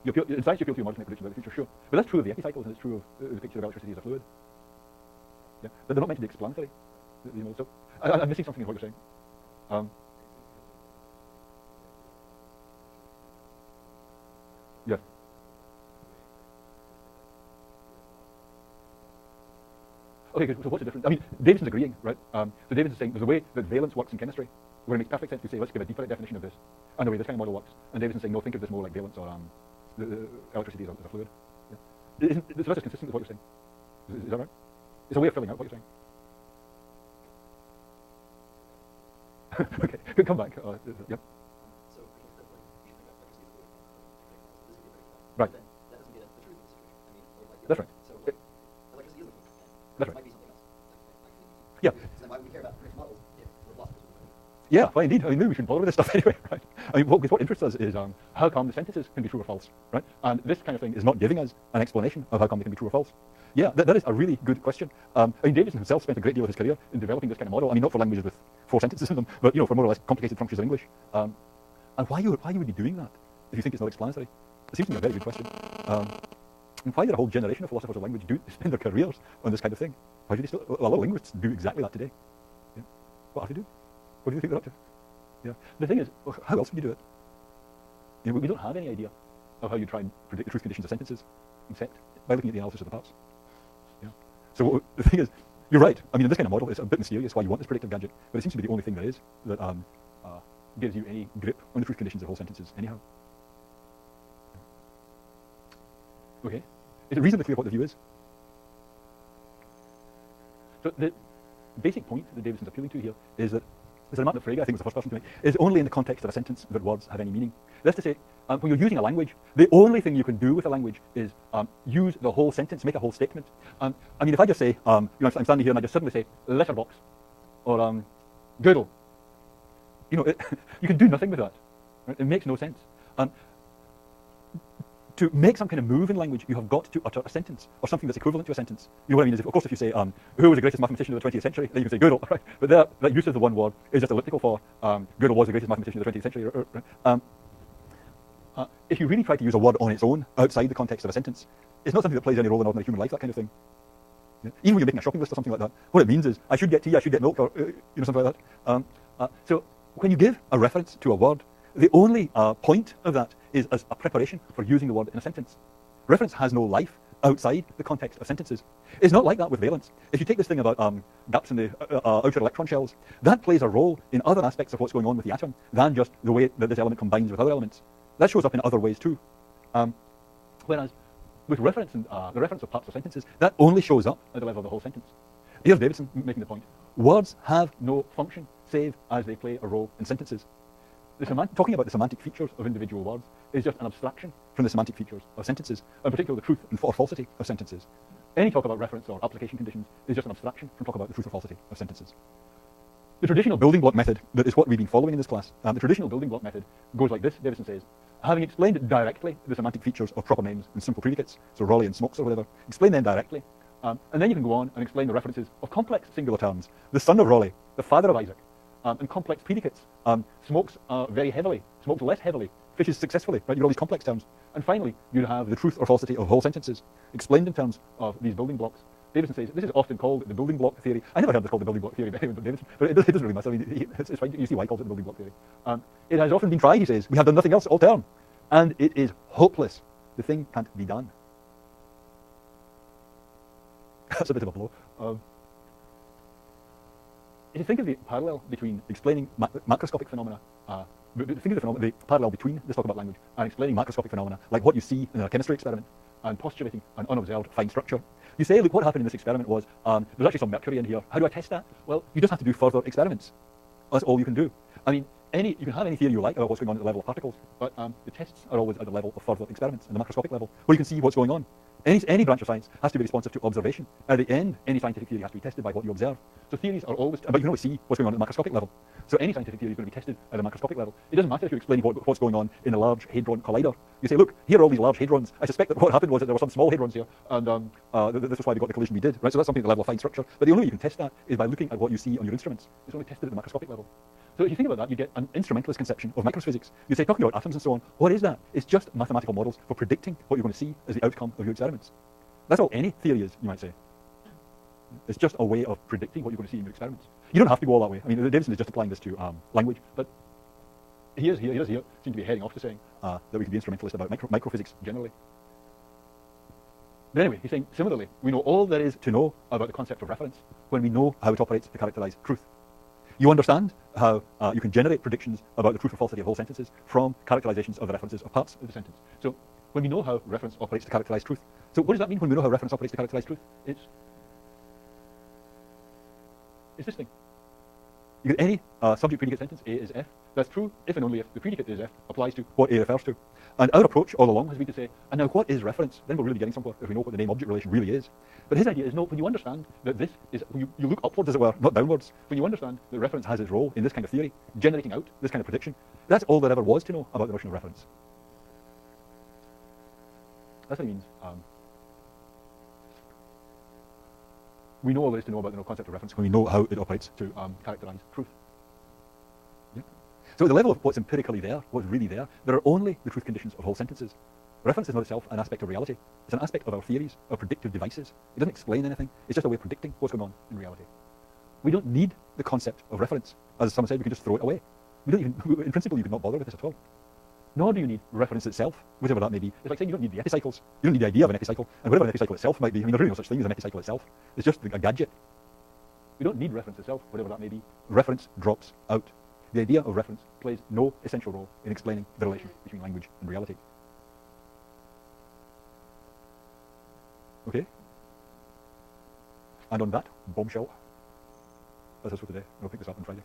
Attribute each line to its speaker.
Speaker 1: In science, you appeal to your models to make predictions about the future, sure. But that's true of the epicycles, and it's true of the picture of electricity as a fluid. Yeah, they're not meant to be explanatory. So I'm missing something in what you're saying. Yes. Okay, good. So what's the difference? I mean, Davidson's agreeing, right? So Davidson's saying there's a way that valence works in chemistry where it makes perfect sense to say, let's give a deeper definition of this and the way this kind of model works. And Davidson's saying, no, think of this more like valence or the electricity as a fluid. Yeah. So that's consistent with what you're saying. Is that right? It's a way of filling out what you're saying. Okay, come back. Yep. Right. That's right. That's right. Yeah. Yeah, well, indeed. I mean, maybe we shouldn't bother with this stuff anyway, right? I mean, what interests us is how come the sentences can be true or false, right? And this kind of thing is not giving us an explanation of how come they can be true or false. Yeah, that is a really good question. I mean, Davidson himself spent a great deal of his career in developing this kind of model. I mean, not for languages with 4 sentences in them, but for more or less complicated functions of English. And why you would be doing that if you think it's not explanatory? It seems to me a very good question. And why did a whole generation of philosophers of language spend their careers on this kind of thing? Why do they still? A lot of linguists do exactly that today. Yeah. What do they do? What do you think they're up to? Yeah. The thing is, how else would you do it? We don't have any idea of how you try and predict the truth conditions of sentences, except by looking at the analysis of the parts. Yeah. So the thing is, you're right. I mean, in this kind of model, it's a bit mysterious why you want this predictive gadget, but it seems to be the only thing there is that gives you any grip on the truth conditions of whole sentences anyhow. Okay. Is it reasonably clear what the view is? So the basic point that Davidson's appealing to here is that the remark that Frege, I think was the first person to make, is only in the context of a sentence that words have any meaning. That's to say, when you're using a language, the only thing you can do with a language is use the whole sentence, make a whole statement. I mean, if I just say, I'm standing here and I just suddenly say letterbox or girdle, you can do nothing with that. Right? It makes no sense. To make some kind of move in language, you have got to utter a sentence or something that's equivalent to a sentence. You know what I mean? Of course, if you say, who was the greatest mathematician of the 20th century, then you can say Gödel, right? But that use of the one word is just elliptical for Gödel was the greatest mathematician of the 20th century. Right? If you really try to use a word on its own, outside the context of a sentence, it's not something that plays any role in ordinary human life, that kind of thing. Yeah? Even when you're making a shopping list or something like that, what it means is, I should get tea, I should get milk, or something like that. So when you give a reference to a word, the only point of that is as a preparation for using the word in a sentence. Reference has no life outside the context of sentences. It's not like that with valence. If you take this thing about gaps in the outer electron shells, that plays a role in other aspects of what's going on with the atom than just the way that this element combines with other elements. That shows up in other ways too. Whereas with reference and the reference of parts of sentences, that only shows up at the level of the whole sentence. Here's Davidson making the point. Words have no function save as they play a role in sentences. Talking about the semantic features of individual words is just an abstraction from the semantic features of sentences, and particularly the truth or falsity of sentences. Any talk about reference or application conditions is just an abstraction from talk about the truth or falsity of sentences. The traditional building block method that is what we've been following in this class, the traditional building block method goes like this, Davidson says, having explained directly the semantic features of proper names and simple predicates, so Raleigh and Smokes or whatever, explain them directly, and then you can go on and explain the references of complex singular terms, the son of Raleigh, the father of Isaac, and complex predicates, smokes very heavily, smokes less heavily, fishes successfully, right? You've got all these complex terms. And finally, you have the truth or falsity of whole sentences, explained in terms of these building blocks. Davidson says this is often called the building block theory. I never heard this called the building block theory by anyone but Davidson, but it doesn't really matter. I mean, it's fine. You see why he calls it the building block theory. It has often been tried, he says. We have done nothing else all term. And it is hopeless. The thing can't be done. That's a bit of a blow. If you think of the parallel between explaining macroscopic phenomena, think of the parallel between this talk about language and explaining macroscopic phenomena, like what you see in a chemistry experiment, and postulating an unobserved fine structure. You say, look, what happened in this experiment was, there's actually some mercury in here. How do I test that? Well, you just have to do further experiments. That's all you can do. I mean, you can have any theory you like about what's going on at the level of particles, but the tests are always at the level of further experiments, in the macroscopic level, where you can see what's going on. Any branch of science has to be responsive to observation. At the end, any scientific theory has to be tested by what you observe. So theories are always, but you can only see what's going on at the macroscopic level. So any scientific theory is going to be tested at the macroscopic level. It doesn't matter if you're explaining what's going on in a large hadron collider. You say, look, here are all these large hadrons. I suspect that what happened was that there were some small hadrons here, and this is why we got the collision we did. Right? So that's something at the level of fine structure. But the only way you can test that is by looking at what you see on your instruments. It's only tested at the macroscopic level. So if you think about that, you get an instrumentalist conception of microphysics. You say, talking about atoms and so on, what is that? It's just mathematical models for predicting what you're going to see as the outcome of your experiments. That's all any theory is, you might say. It's just a way of predicting what you're going to see in your experiments. You don't have to go all that way. I mean, Davidson is just applying this to language, but he does here seem to be heading off to saying that we can be instrumentalist about microphysics generally. But anyway, he's saying, similarly, we know all there is to know about the concept of reference when we know how it operates to characterize truth. You understand how you can generate predictions about the truth or falsity of whole sentences from characterizations of the references of parts of the sentence. So when we know how reference operates to characterize truth. So what does that mean when we know how reference operates to characterize truth? It's this thing. You get any subject predicate sentence, A is F. That's true if and only if the predicate is F applies to what A refers to. And our approach all along has been to say, and now what is reference? Then we're really getting somewhere if we know what the name-object relation really is. But his idea is, no, when you understand that this is, you look upwards as it were, not downwards. When you understand that reference has its role in this kind of theory, generating out this kind of prediction, that's all there ever was to know about the notion of reference. That's what he means. We know all there is to know about the concept of reference when we know how it operates to characterize truth. Yeah. So at the level of what's empirically there, what's really there are only the truth conditions of whole sentences. Reference is not itself an aspect of reality. It's an aspect of our theories, our predictive devices. It doesn't explain anything. It's just a way of predicting what's going on in reality. We don't need the concept of reference. As someone said, we can just throw it away. We don't even, in principle, you could not bother with this at all. Nor do you need reference itself, whatever that may be. It's like saying you don't need the epicycles. You don't need the idea of an epicycle, and whatever an epicycle itself might be. I mean, there's really no such thing as an epicycle itself. It's just a gadget. We don't need reference itself, whatever that may be. Reference drops out. The idea of reference plays no essential role in explaining the relation between language and reality. Okay? And on that bombshell, that's us for today. We'll pick this up on Friday.